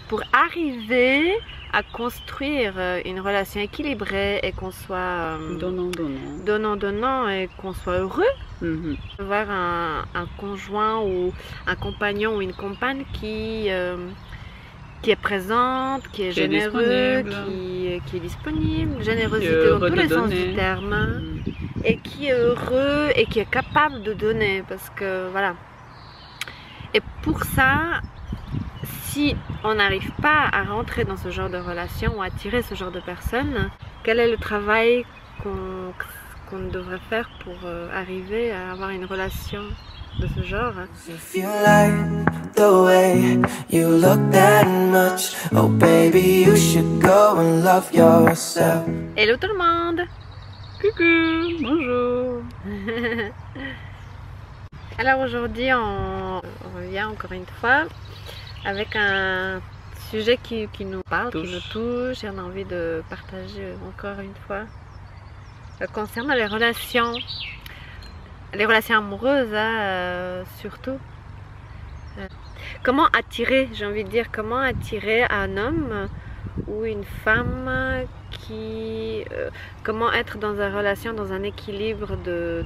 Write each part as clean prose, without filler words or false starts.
Pour arriver à construire une relation équilibrée et qu'on soit donnant et qu'on soit heureux, avoir un conjoint ou un compagnon ou une compagne qui est présente, qui est généreux, qui est disponible, générosité dans tous les sens du terme, et qui est heureux et qui est capable de donner, parce que voilà. Et pour ça, si on n'arrive pas à rentrer dans ce genre de relation ou à attirer ce genre de personnes, quel est le travail qu'on devrait faire pour arriver à avoir une relation de ce genre? Hello tout le monde! Coucou! Bonjour! Alors aujourd'hui on revient encore une fois avec un sujet qui nous parle, qui nous touche, et on a envie de partager encore une fois concernant les relations amoureuses, surtout. Comment attirer, j'ai envie de dire, comment attirer un homme ou une femme comment être dans une relation, dans un équilibre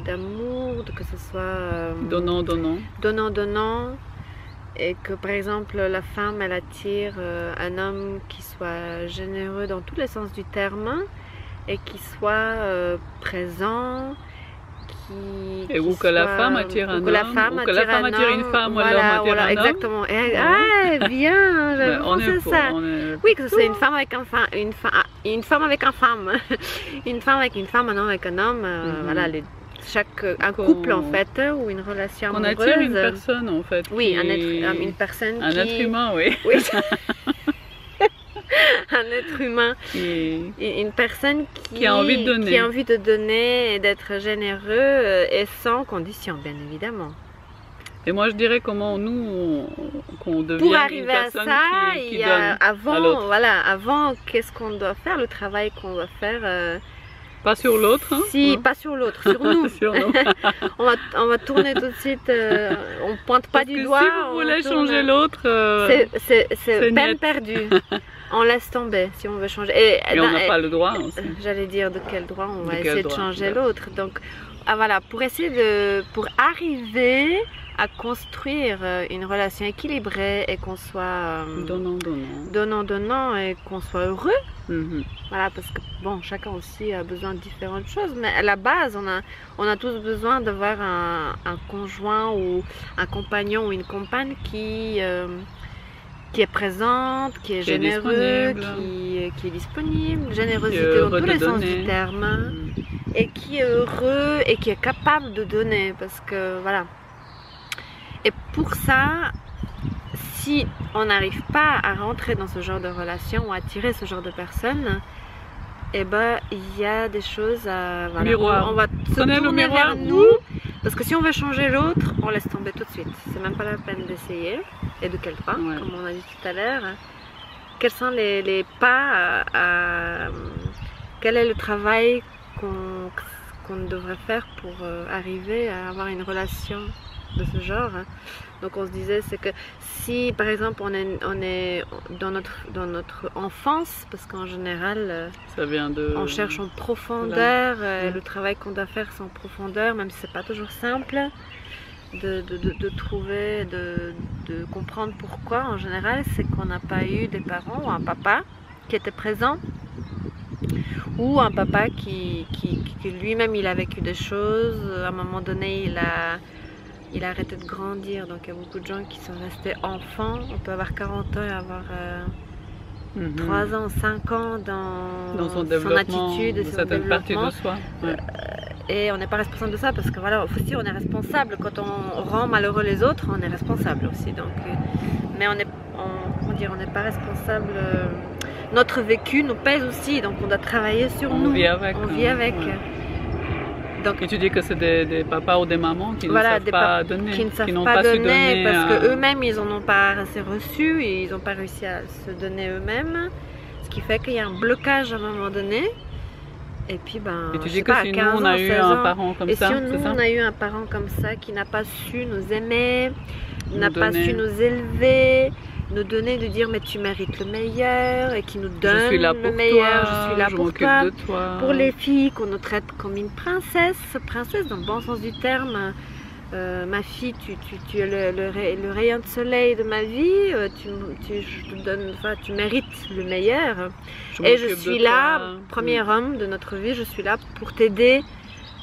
d'amour, que ce soit donnant, et que par exemple la femme elle attire un homme qui soit généreux dans tous les sens du terme et qui soit présent, ou que la femme attire un homme, ou que la femme attire une femme, ou l'homme attire un homme. Exactement. Bien, j'avais pensé ça. Oui, que ce soit une femme avec une femme avec une femme, une femme avec une femme, un homme avec un homme, voilà, un couple en fait, ou une relation amoureuse. On attire une personne en fait. Oui, une personne un être humain, oui. Un être humain, une personne qui a envie de donner et d'être généreux et sans condition, bien évidemment. Et moi je dirais comment nous qu'on devient pour arriver une personne à ça, qui donne avant qu'est-ce qu'on doit faire, le travail qu'on doit faire. Pas sur l'autre, hein? Si, pas sur l'autre, sur nous. Sur nous. on va tourner tout de suite, on pointe pas du doigt. Si vous voulez changer l'autre, c'est peine perdue. On laisse tomber si on veut changer. Et on n'a pas le droit. J'allais dire de quel droit on va essayer de changer l'autre. Donc voilà, pour arriver à construire une relation équilibrée et qu'on soit donnant et qu'on soit heureux. Voilà, parce que bon, chacun aussi a besoin de différentes choses, mais à la base on a tous besoin d'avoir un conjoint ou un compagnon ou une compagne qui est présente, qui est généreux, qui est disponible, générosité dans tous les sens du terme, et qui est heureux et qui est capable de donner, parce que voilà. Et pour ça, si on n'arrive pas à rentrer dans ce genre de relation ou à attirer ce genre de personnes, eh ben il y a des choses à miroir. On va se tourner vers nous, parce que si on veut changer l'autre, on laisse tomber tout de suite. C'est même pas la peine d'essayer. Et de quel pas, comme on a dit tout à l'heure. Quels sont les pas quel est le travail qu'on devrait faire pour arriver à avoir une relation de ce genre. Donc on se disait, c'est que si par exemple on est dans notre enfance, parce qu'en général on cherche en profondeur, le travail qu'on doit faire c'est en profondeur, même si c'est pas toujours simple de trouver, de comprendre pourquoi. En général c'est qu'on n'a pas eu des parents ou un papa qui était présent, ou un papa qui lui-même il a vécu des choses, à un moment donné il a arrêté de grandir, donc il y a beaucoup de gens qui sont restés enfants. On peut avoir 40 ans et avoir 3 ans, 5 ans dans son attitude, dans certaines parties de soi. Et on n'est pas responsable de ça, parce que voilà, aussi on est responsable. Quand on rend malheureux les autres, on est responsable aussi. Donc, mais on n'est pas responsable. Notre vécu nous pèse aussi, donc on doit travailler sur nous. On vit avec. Donc, et tu dis que c'est des papas ou des mamans qui ne savent pas donner, qui ne savent pas donner, parce qu'eux-mêmes ils n'en ont pas assez reçu et ils n'ont pas réussi à se donner eux-mêmes, ce qui fait qu'il y a un blocage à un moment donné. Et puis et tu dis que si nous on a eu un parent comme ça, et si nous on a eu un parent comme ça qui n'a pas su nous aimer, n'a pas su nous élever, nous donner, de dire mais tu mérites le meilleur et qui nous donne je suis là pour le meilleur, toi, je suis là pour toi. De toi. Pour les filles qu'on nous traite comme une princesse dans le bon sens du terme. Ma fille, tu es le rayon de soleil de ma vie, je te donne, enfin, tu mérites le meilleur. Et je suis là, premier homme de notre vie, je suis là pour t'aider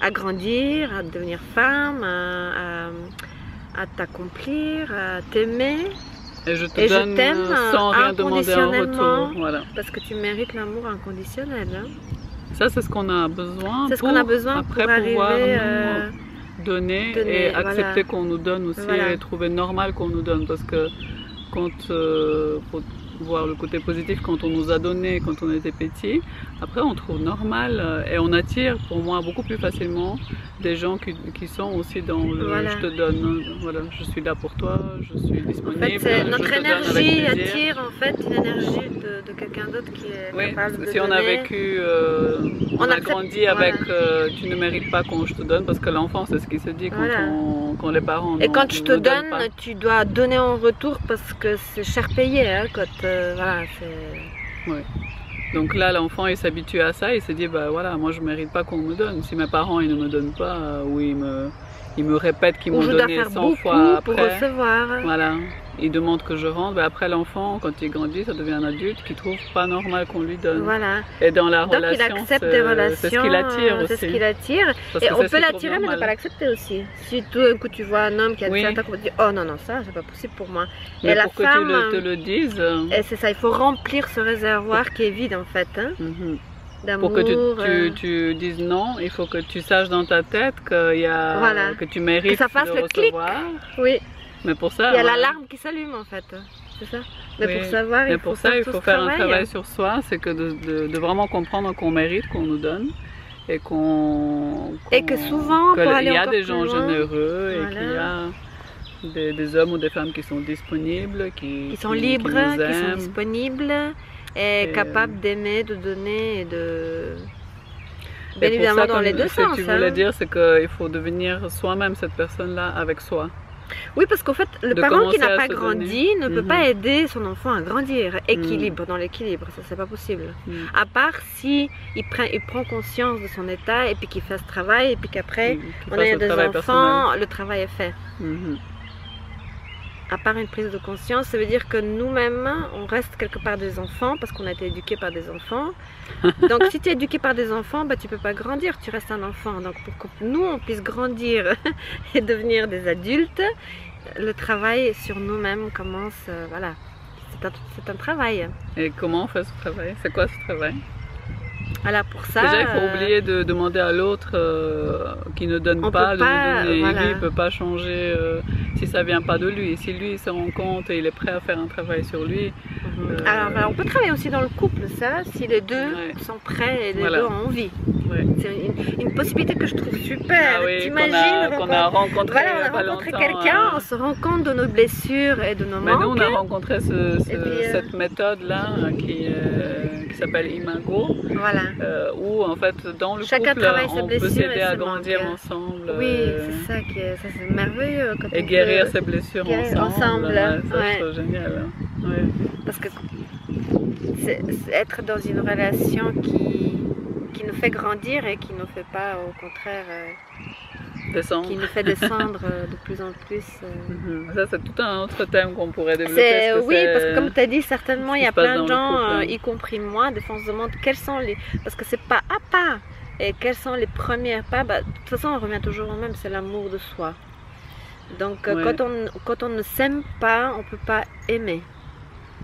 à grandir, à devenir femme, à t'accomplir, à t'aimer. Et je t'aime sans rien demander en retour. Voilà. Parce que tu mérites l'amour inconditionnel. Hein. Ça, c'est ce qu'on a besoin. C'est ce qu'on a besoin après pour arriver donner et accepter qu'on nous donne aussi et trouver normal qu'on nous donne, parce que quand faut voir le côté positif, quand on nous a donné quand on était petit, après on trouve normal et on attire pour moi beaucoup plus facilement des gens qui sont aussi dans le je te donne, voilà, je suis là pour toi, je suis disponible. En fait, notre énergie attire en fait une énergie de quelqu'un d'autre qui est capable de si on a vécu, on a grandi avec tu ne mérites pas qu'on je te donne, parce que l'enfant c'est ce qui se dit quand les parents et quand je te donne, tu dois donner en retour parce que c'est cher payé hein, quand voilà, c'est... Ouais. Donc là, l'enfant il s'habitue à ça, il se dit bah voilà, moi je mérite pas qu'on me donne. Si mes parents ils ne me donnent pas, ou ils me répètent qu'ils m'ont donné 100 fois après, pour recevoir. Voilà, ils demandent que je rende. Bah, après l'enfant, quand il grandit, ça devient un adulte qui trouve pas normal qu'on lui donne. Voilà. Et dans la donc relation, il accepte des relations, c'est ce qu'il attire aussi. C'est ce qu'il attire. Et on peut l'attirer mais ne pas l'accepter aussi. Si tout d'un coup tu vois un homme qui a des attaques, on dit oh non non, ça c'est pas possible pour moi. Mais et pour la femme, que tu te le dises. Et c'est ça, il faut remplir ce réservoir qui est vide en fait. Hein. Pour que tu dises non, il faut que tu saches dans ta tête que tu mérites que ça fasse de le recevoir. Clic. Oui. Mais pour ça, il y a l'alarme qui s'allume en fait. C'est ça. Mais pour savoir, il faut faire un travail sur soi, c'est que de vraiment comprendre qu'on mérite, qu'on nous donne. Et que souvent, il y a des gens généreux et qu'il y a des hommes ou des femmes qui sont disponibles, qui sont libres, qui sont disponibles et capables d'aimer, de donner et de... Bien évidemment dans les deux sens. Ce que tu voulais dire, c'est qu'il faut devenir soi-même cette personne-là avec soi. Oui, parce qu'en fait, le parent qui n'a pas grandi ne peut pas aider son enfant à grandir, dans l'équilibre, ça c'est pas possible. À part si il prend conscience de son état et puis qu'il fait ce travail et puis qu'après, on a des enfants, le travail est fait. À part une prise de conscience, ça veut dire que nous-mêmes, on reste quelque part des enfants parce qu'on a été éduqués par des enfants. Donc si tu es éduqué par des enfants, bah, tu ne peux pas grandir, tu restes un enfant. Donc pour que nous, on puisse grandir et devenir des adultes, le travail sur nous-mêmes commence, voilà, c'est un travail. Et comment on fait ce travail? C'est quoi ce travail? Voilà, pour ça, déjà, il faut oublier de demander à l'autre qui ne donne pas de nous donner. Lui, il ne peut pas changer si ça ne vient pas de lui. Si lui il se rend compte et il est prêt à faire un travail sur lui. Alors, on peut travailler aussi dans le couple, ça, si les deux sont prêts et les deux ont envie. C'est une possibilité que je trouve super. T'imagines qu'on a rencontré, on a rencontré quelqu'un, on se rend compte de nos blessures et de nos manques. Nous, on a rencontré cette méthode-là qui s'appelle Imago. Voilà. Où en fait dans le chacun couple on peut s'aider à grandir ensemble. Oui, c'est ça qui est, c'est merveilleux. Quand et guérir ses blessures ensemble. Ouais. C'est génial. Parce que c'est être dans une relation qui nous fait grandir et qui ne nous fait pas au contraire descendre. Qui nous fait descendre de plus en plus. Ça c'est tout un autre thème qu'on pourrait développer. Oui, parce que comme tu as dit, certainement il y a plein de gens, y compris moi, des fois on se demande quels sont les... Parce que c'est pas à pas. Et quels sont les premiers pas, de toute façon on revient toujours au même, c'est l'amour de soi. Donc quand on ne s'aime pas, on ne peut pas aimer.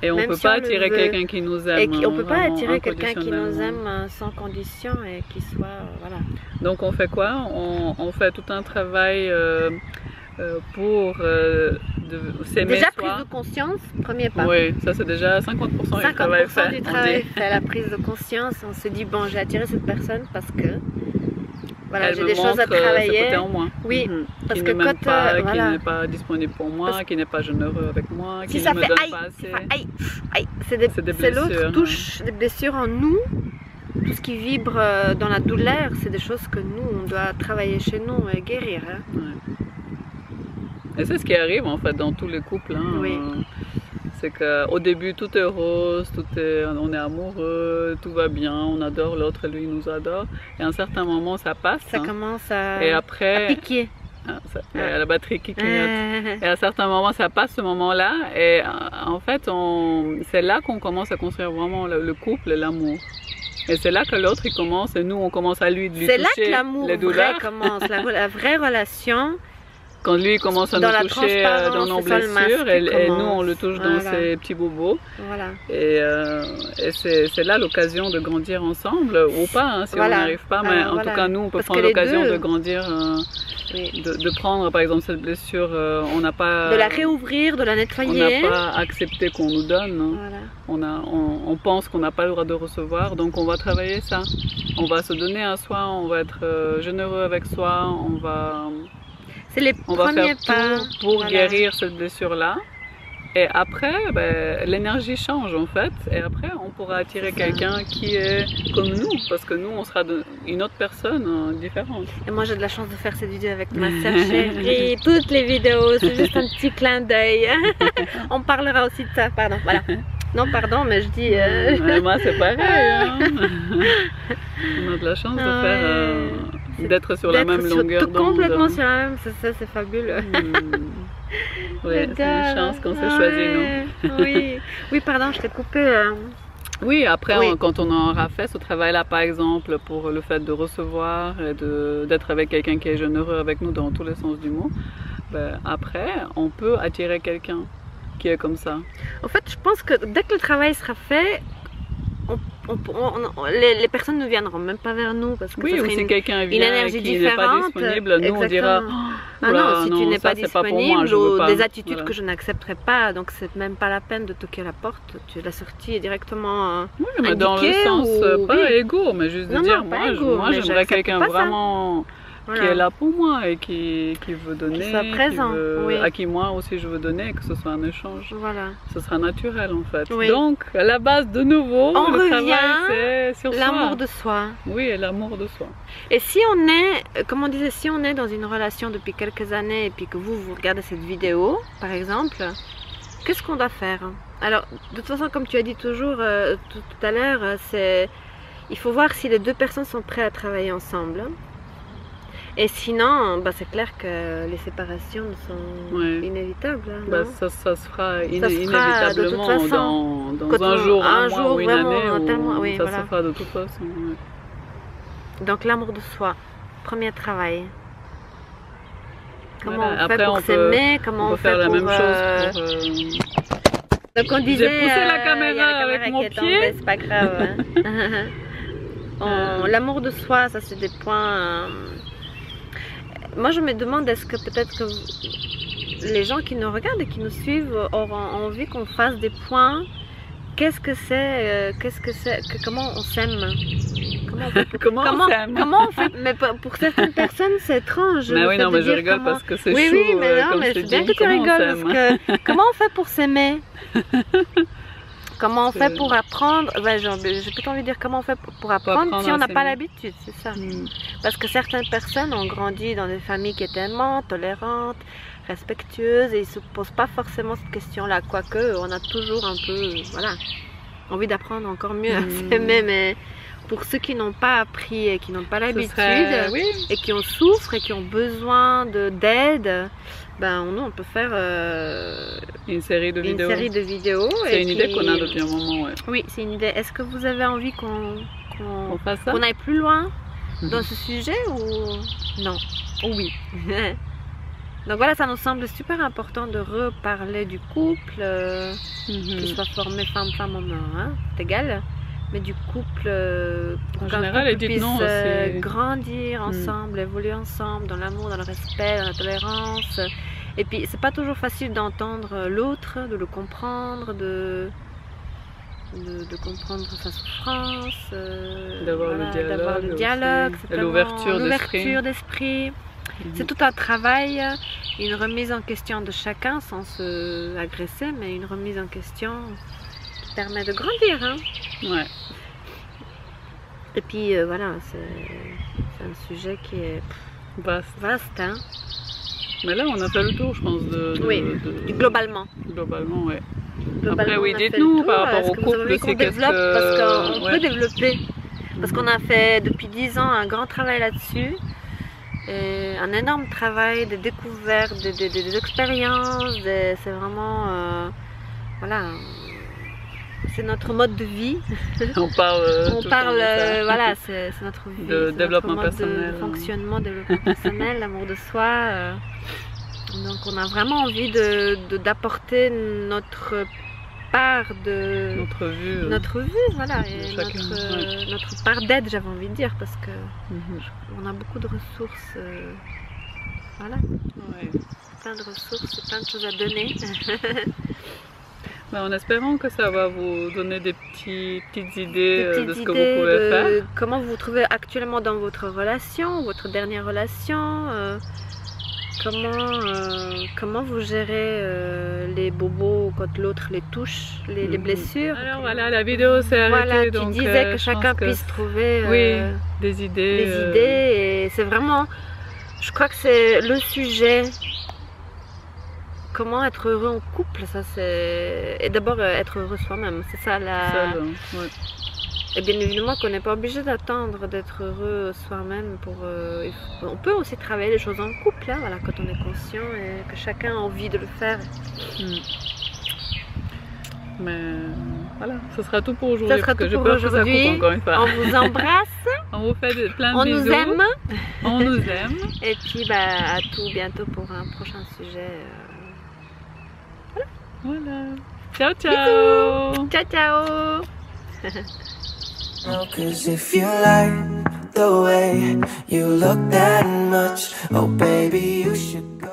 Et on ne peut pas attirer quelqu'un qui nous aime. Et on ne peut pas attirer quelqu'un qui nous aime sans condition et qui soit... voilà. Donc on fait quoi? On fait tout un travail pour s'aimer déjà, soi. Prise de conscience, premier pas. Oui, ça c'est déjà 50% du travail fait. 50% du travail fait, la prise de conscience. On se dit, bon, j'ai attiré cette personne parce que... Voilà, j'ai des choses à travailler. En moi. Oui, parce qui que quand qui n'est pas disponible pour moi, qui n'est pas généreux avec moi, qui ne me donne pas assez. C'est l'autre touche des blessures en nous. Tout ce qui vibre dans la douleur, c'est des choses que nous, on doit travailler chez nous et guérir. Hein. Et c'est ce qui arrive en fait dans tous les couples. Hein. Oui. C'est qu'au début, tout est rose, on est amoureux, tout va bien, on adore l'autre, lui nous adore. Et à un certain moment, ça passe. Ça commence à piquer. La batterie qui clignote. Et à certains moments, ça passe ce moment-là. Et en fait, c'est là qu'on commence à construire vraiment le couple, l'amour. Et c'est là que l'autre il commence, et nous on commence à lui toucher les douleurs. C'est là que l'amour vrai commence, la vraie relation. Quand lui il commence à nous toucher dans nos blessures, et nous on le touche dans ses petits bobos. Voilà. Et c'est là l'occasion de grandir ensemble, ou pas, hein, si on n'y arrive pas. Mais en tout cas, nous on peut prendre l'occasion de grandir. De prendre par exemple cette blessure, on n'a pas... De la réouvrir, de la nettoyer. On n'a pas accepté qu'on nous donne. Hein. Voilà. On pense qu'on n'a pas le droit de recevoir, donc on va travailler ça. On va se donner à soi, on va être généreux avec soi, on va faire tout pour guérir cette blessure-là. Et après, l'énergie change en fait, et après on pourra attirer quelqu'un qui est comme nous, parce que nous on sera une autre personne différente. Et moi j'ai de la chance de faire cette vidéo avec ma sœur chérie, toutes les vidéos, c'est juste un petit clin d'œil. On parlera aussi de ça, pardon, voilà. Non pardon, mais je dis... Moi c'est pareil, hein. On a de la chance de faire... d'être sur la même longueur d'onde. Complètement sur la même, ça c'est fabuleux. Oui, c'est une chance qu'on s'est choisi, nous. Oui, pardon, je t'ai coupé. Oui, après, quand on aura fait ce travail-là, par exemple, pour le fait de recevoir et d'être avec quelqu'un qui est généreux avec nous dans tous les sens du mot, après, on peut attirer quelqu'un qui est comme ça. En fait, je pense que dès que le travail sera fait, les personnes ne viendront même pas vers nous parce que ou si quelqu'un vient et qui n'est pas disponible, nous on dira non, si tu n'es pas disponible ou des attitudes que je n'accepterai pas, donc c'est même pas la peine de toquer la porte, la sortie est directement mais dans le sens pas égo, mais juste de dire moi j'aimerais quelqu'un vraiment qui est là pour moi et qui veut donner, qui soit présent, à qui moi aussi je veux donner, que ce soit un échange. Voilà. Ce sera naturel en fait. Donc à la base de nouveau, on revient c'est sur l'amour de soi. Oui, et l'amour de soi. Et si on est, comme on disait, si on est dans une relation depuis quelques années et puis que vous regardez cette vidéo, par exemple, qu'est-ce qu'on doit faire? Alors, de toute façon, comme tu as dit toujours tout à l'heure, il faut voir si les deux personnes sont prêtes à travailler ensemble. Et sinon, c'est clair que les séparations sont inévitables. Hein, ça se fera inévitablement dans un jour, un mois ou une année, ça se fera de toute façon. Donc l'amour de soi, premier travail. Comment on fait pour s'aimer, comment on fait faire la pour... même chose Donc on disait... J'ai poussé la caméra avec mon pied. C'est pas grave. L'amour de soi, ça c'est des points... Moi je me demande, est-ce que peut-être que les gens qui nous regardent et qui nous suivent auront envie qu'on fasse des points. Qu'est-ce que c'est, comment on s'aime? Comment on fait? Mais pour certaines personnes c'est étrange. Mais oui, non, mais je rigole parce que c'est chaud. Oui, mais non, mais je veux bien que tu rigoles parce que comment on fait pour s'aimer? Comment on fait pour apprendre? J'ai plutôt envie de dire comment on fait pour apprendre si on n'a pas l'habitude, c'est ça. Parce que certaines personnes ont grandi dans des familles qui étaient aimantes, tolérantes, respectueuses et ils ne se posent pas forcément cette question-là. Quoique, on a toujours un peu envie d'apprendre encore mieux à s'aimer, mais pour ceux qui n'ont pas appris et qui n'ont pas l'habitude et qui en souffrent et qui ont besoin d'aide, nous on peut faire une série de vidéos. C'est une idée qu'on a depuis un moment. Oui, c'est une idée. Est-ce que vous avez envie qu'on qu'on aille plus loin dans ce sujet ou non? Oui. Donc voilà, ça nous semble super important de reparler du couple, qu'il soit formé femme-femme, homme, c'est égal. Mais du couple, pour qu'un couple puisse grandir ensemble, évoluer ensemble, dans l'amour, dans le respect, dans la tolérance. Et puis, c'est pas toujours facile d'entendre l'autre, de le comprendre, de comprendre sa souffrance, d'avoir le dialogue, l'ouverture d'esprit. C'est tout un travail, une remise en question de chacun sans se agresser, mais une remise en question qui permet de grandir. Hein. Ouais. Et puis voilà, c'est un sujet qui est vaste. Hein. Mais là, on a fait le tour, je pense, globalement. Globalement, ouais. Globalement, après, oui, dites-nous par rapport au couple, c'est qu'est-ce que... Parce qu'on peut développer. Parce qu'on a fait depuis 10 ans un grand travail là-dessus. Un énorme travail de découverte, des expériences. C'est vraiment... voilà. C'est notre mode de vie. On parle voilà, c'est notre vie. De développement personnel. De fonctionnement, développement personnel, l'amour de soi. Donc on a vraiment envie d'apporter notre part de... Notre vue, voilà. Et notre part d'aide, j'avais envie de dire, parce que on a beaucoup de ressources. Voilà. Ouais. Plein de ressources, plein de choses à donner. En espérant que ça va vous donner des petites idées de ce que vous pouvez faire. Comment vous vous trouvez actuellement dans votre relation, votre dernière relation, comment vous gérez les bobos quand l'autre les touche, les blessures. Alors voilà, la vidéo s'est arrêtée. Voilà, donc, tu disais que chacun puisse trouver des idées. Et c'est vraiment, je crois que c'est le sujet. Comment être heureux en couple, ça c'est... Et d'abord être heureux soi-même, c'est ça la... Et bien évidemment qu'on n'est pas obligé d'attendre d'être heureux soi-même pour... On peut aussi travailler les choses en couple, hein, voilà, quand on est conscient et que chacun a envie de le faire. Mais voilà, ce sera tout pour aujourd'hui. Ça sera tout pour aujourd'hui. On vous embrasse. On vous fait plein de bisous. On nous aime. On nous aime. Et puis à tout bientôt pour un prochain sujet. Voilà. Ciao, ciao. Bisous. Ciao, ciao. Cause if you like the way you look that much, oh baby, you should go.